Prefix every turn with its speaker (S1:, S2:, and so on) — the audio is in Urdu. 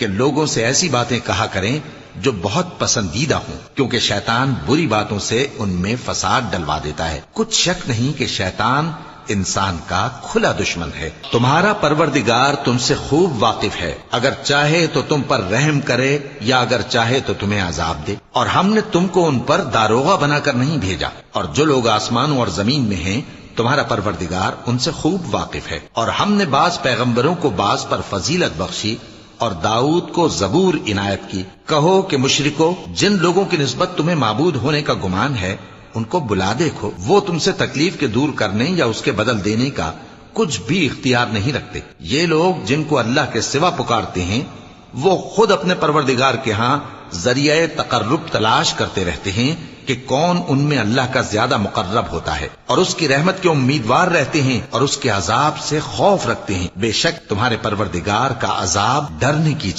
S1: کہ لوگوں سے ایسی باتیں کہا کریں جو بہت پسندیدہ ہوں، کیونکہ شیطان بری باتوں سے ان میں فساد ڈلوا دیتا ہے۔ کچھ شک نہیں کہ شیطان انسان کا کھلا دشمن ہے۔ تمہارا پروردگار تم سے خوب واقف ہے، اگر چاہے تو تم پر رحم کرے یا اگر چاہے تو تمہیں عذاب دے، اور ہم نے تم کو ان پر داروغہ بنا کر نہیں بھیجا، اور جو لوگ آسمانوں اور زمین میں ہیں تمہارا پروردگار ان سے خوب واقف ہے۔ اور ہم نے بعض پیغمبروں کو بعض پر فضیلت بخشی اور داؤد کو زبور عنایت کی۔ کہو کہ مشرکو، جن لوگوں کی نسبت تمہیں معبود ہونے کا گمان ہے ان کو بلا دیکھو، وہ تم سے تکلیف کے دور کرنے یا اس کے بدل دینے کا کچھ بھی اختیار نہیں رکھتے۔ یہ لوگ جن کو اللہ کے سوا پکارتے ہیں وہ خود اپنے پروردگار کے ہاں ذریعہ تقرب تلاش کرتے رہتے ہیں کہ کون ان میں اللہ کا زیادہ مقرب ہوتا ہے، اور اس کی رحمت کے امیدوار رہتے ہیں اور اس کے عذاب سے خوف رکھتے ہیں۔ بے شک تمہارے پروردگار کا عذاب ڈرنے کی